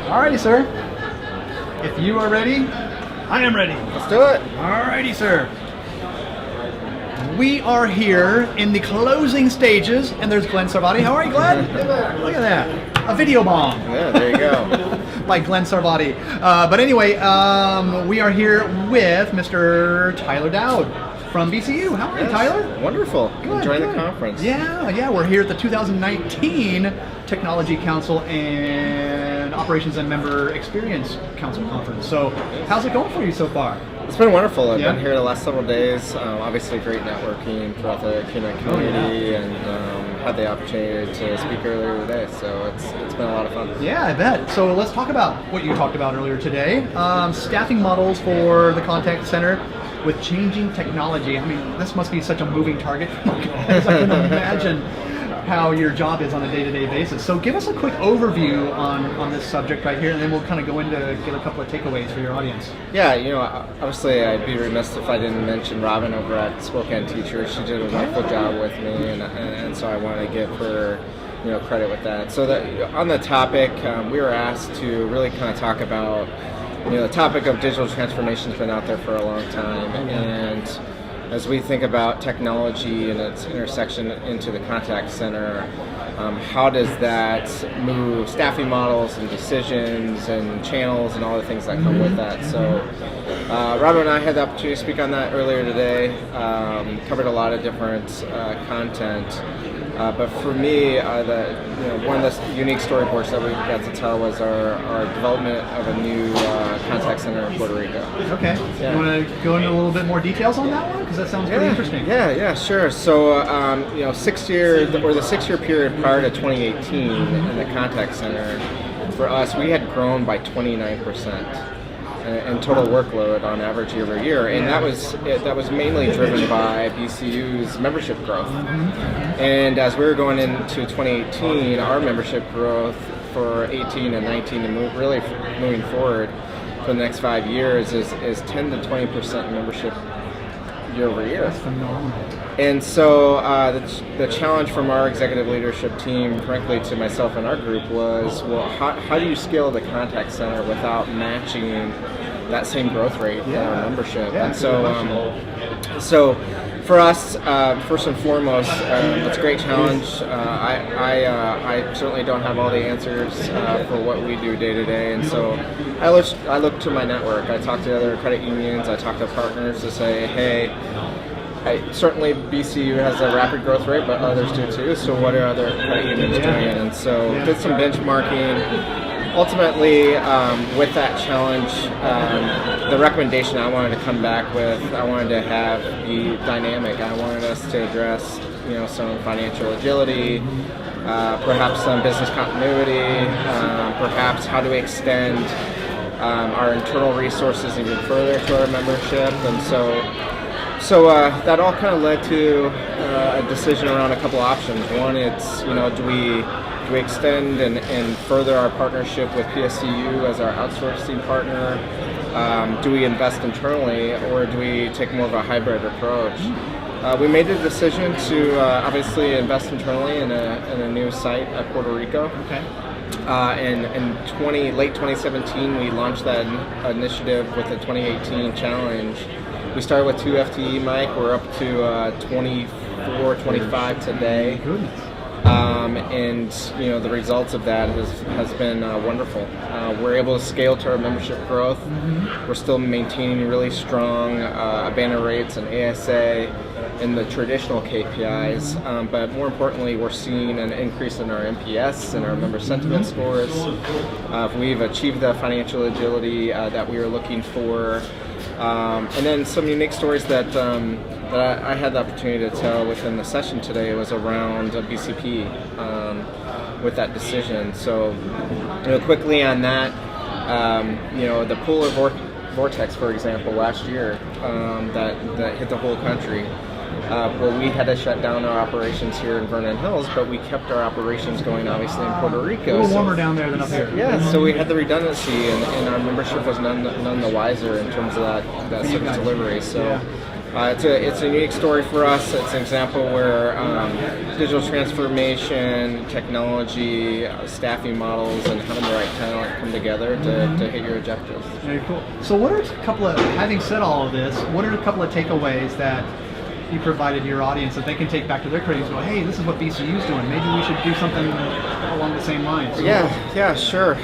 Alrighty, sir. If you are ready, I am ready. Let's do it. Alrighty, sir. We are here in the closing stages, and there's Glenn Sarvati. How are you, Glenn? Look at that. A video bomb. Yeah, there you go. By Glenn Sarvati. But anyway, we are here with Mr. Tyler Dowd from BCU. How are you, Tyler? Wonderful. Good, Enjoying good. the conference. Yeah. We're here at the 2019 Technology Council and Operations and Member Experience Council Conference. So, how's it going for you so far? It's been wonderful. I've been here the last several days. Obviously, great networking throughout the Keynote community, and had the opportunity to speak earlier today. So it's been a lot of fun. Yeah, I bet. So let's talk about what you talked about earlier today. Staffing models for the contact center with changing technology. I mean, this must be such a moving target for you guys. I can imagine how your job is on a day-to-day basis. So give us a quick overview on this subject right here, and then we'll kind of go into get a couple of takeaways for your audience. Yeah, obviously I'd be remiss if I didn't mention Robin over at Spokane Teachers. She did a wonderful job with me, and so I want to give her credit with that. So that on the topic, we were asked to really kind of talk about the topic of digital transformation has been out there for a long time, and as we think about technology and its intersection into the contact center, how does that move staffing models and decisions and channels and all the things that come with that? So Robin and I had the opportunity to speak on that earlier today, covered a lot of different content. But for me, one of the unique storyboards that we got to tell was our development of a new contact center in Puerto Rico. Okay. Yeah. You want to go into a little bit more details on that one? Because that sounds pretty interesting. Yeah, sure. So, the 6 year period prior to 2018 in the contact center, for us, we had grown by 29%. In total workload on average year over year, and that was mainly driven by BCU's membership growth. And as we were going into 2018, our membership growth for 18 and 19 and moving forward for the next 5 years is 10 to 20% membership year over year. That's phenomenal. And so the challenge from our executive leadership team, frankly, to myself and our group was, well, how do you scale the contact center without matching that same growth rate in our membership? Yeah, and so for us, first and foremost, it's a great challenge. I certainly don't have all the answers for what we do day to day, and so I look to my network. I talk to other credit unions. I talk to partners to say, hey, certainly BCU has a rapid growth rate, but others do too. So what are other credit unions doing? And so did some benchmarking. Ultimately, with that challenge, the recommendation I wanted to come back with, I wanted to have be dynamic. I wanted us to address, some financial agility, perhaps some business continuity, perhaps how do we extend our internal resources even further to our membership, and so that all kind of led to a decision around a couple options. One, it's do we extend and further our partnership with PSCU as our outsourcing partner? Do we invest internally, or do we take more of a hybrid approach? We made the decision to obviously invest internally in a new site at Puerto Rico. Okay. In late 2017, we launched that initiative with the 2018 challenge. We started with 2 FTE, Mike. We're up to 24, 25 today. Goodness. And the results of that has been wonderful. We're able to scale to our membership growth. We're still maintaining really strong abandon rates and ASA in the traditional KPIs, but more importantly, we're seeing an increase in our NPS and our member sentiment scores. We've achieved the financial agility that we were looking for. And then some unique stories that I had the opportunity to tell within the session today was around BCP with that decision. So, quickly on that, the polar vortex, for example, last year that hit the whole country. Well, we had to shut down our operations here in Vernon Hills, but we kept our operations going, obviously, in Puerto Rico. A little warmer down there than up here. Yeah, so we had the redundancy, and our membership was none the wiser in terms of that service delivery. So It's a unique story for us. It's an example where digital transformation, technology, staffing models, and having the right talent come together to hit your objectives. Very cool. So what are a couple of, having said all of this, what are a couple of takeaways that you provided your audience that they can take back to their careers and go, hey, this is what BCU's doing. Maybe we should do something along the same lines. Yeah, sure.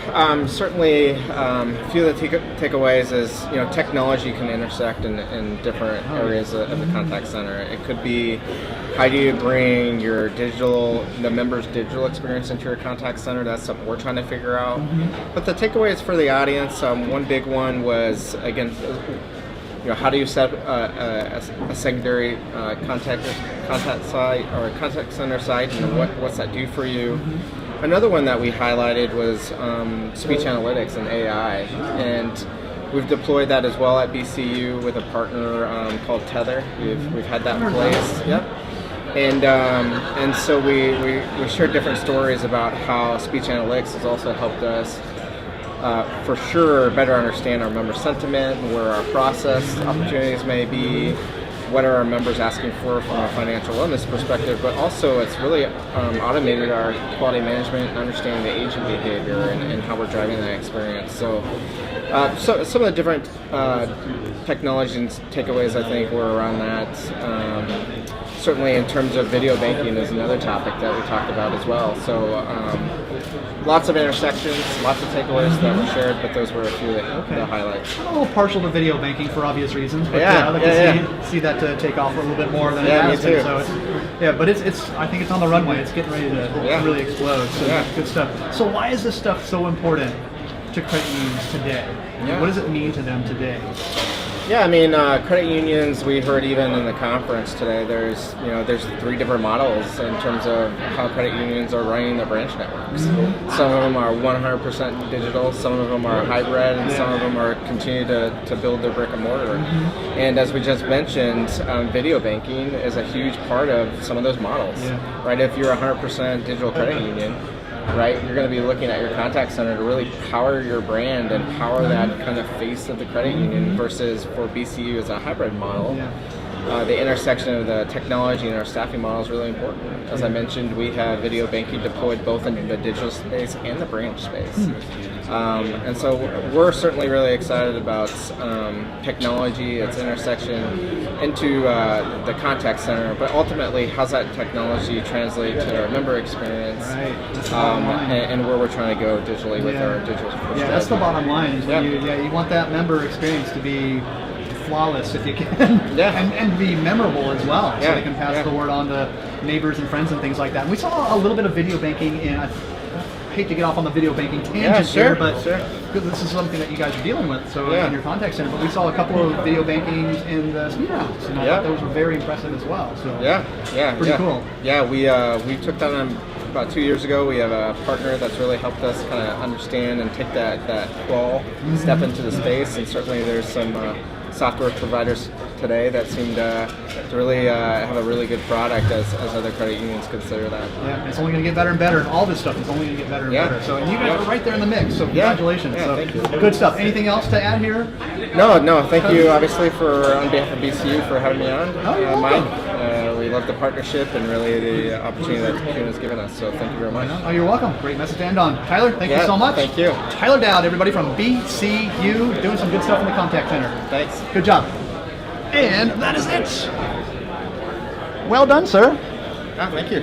Certainly, a few of the takeaways is, technology can intersect in different areas of the contact center. It could be, how do you bring the member's digital experience into your contact center? That's something we're trying to figure out. But the takeaways for the audience, one big one was, again, how do you set a secondary contact site or a contact center site, and what's that do for you? Another one that we highlighted was speech analytics and AI, and we've deployed that as well at BCU with a partner called Tether. We've had that in place. Yep. And so we shared different stories about how speech analytics has also helped us for sure better understand our member sentiment, where our process opportunities may be, what are our members asking for from a financial wellness perspective, but also it's really automated our quality management and understanding the agent behavior and how we're driving that experience. So some of the different technology and takeaways I think were around that. Certainly in terms of video banking is another topic that we talked about as well. So lots of intersections, lots of takeaways that were shared, but those were a few of the highlights. I'm a little partial to video banking for obvious reasons, but I'd like to see that to take off a little bit more than it has been. So but it's I think it's on the runway. It's getting ready to really explode. So good stuff. So why is this stuff so important to credit unions today? What does it mean to them today? Yeah, I mean, credit unions, we heard even in the conference today, there's 3 different models in terms of how credit unions are running their branch networks. Some of them are 100% digital, some of them are hybrid, and some of them are continue to build their brick and mortar. And as we just mentioned, video banking is a huge part of some of those models, right? If you're a 100% digital credit union, right, you're going to be looking at your contact center to really power your brand and power that kind of face of the credit union versus for BCU as a hybrid model. The intersection of the technology and our staffing model is really important. As I mentioned, we have video banking deployed both in the digital space and the branch space. And so we're certainly really excited about technology, its intersection into the contact center, but ultimately how's that technology translate to our member experience and where we're trying to go digitally with our digital strategy. That's the bottom line. Is you want that member experience to be flawless if you can, and be memorable as well, so they can pass the word on to neighbors and friends and things like that. And we saw a little bit of video banking in, I hate to get off on the video banking tangent here, but this is something that you guys are dealing with, so in your contact center. But we saw a couple of video bankings in the speed house, and I thought those were very impressive as well. So pretty cool. Yeah, we took that on about 2 years ago. We have a partner that's really helped us kind of understand and take that crawl step into the space, and certainly there's some software providers today that seem to really have a really good product as other credit unions consider that. It's only going to get better and better. All this stuff is only going to get better and better. So, and you guys are right there in the mix. So congratulations. So, thank you. Good stuff. Anything else to add here? No. Thank you, obviously, on behalf of BCU for having me on. Mike, we love the partnership and really the opportunity that CUBROadcast has given us. So thank you very much. Oh, you're welcome. Great message to end on. Tyler, thank you so much. Thank you. Tyler Dowd, everybody from BCU, doing some good stuff in the contact center. Thanks. Good job. And that is it. Well done, sir. Thank you.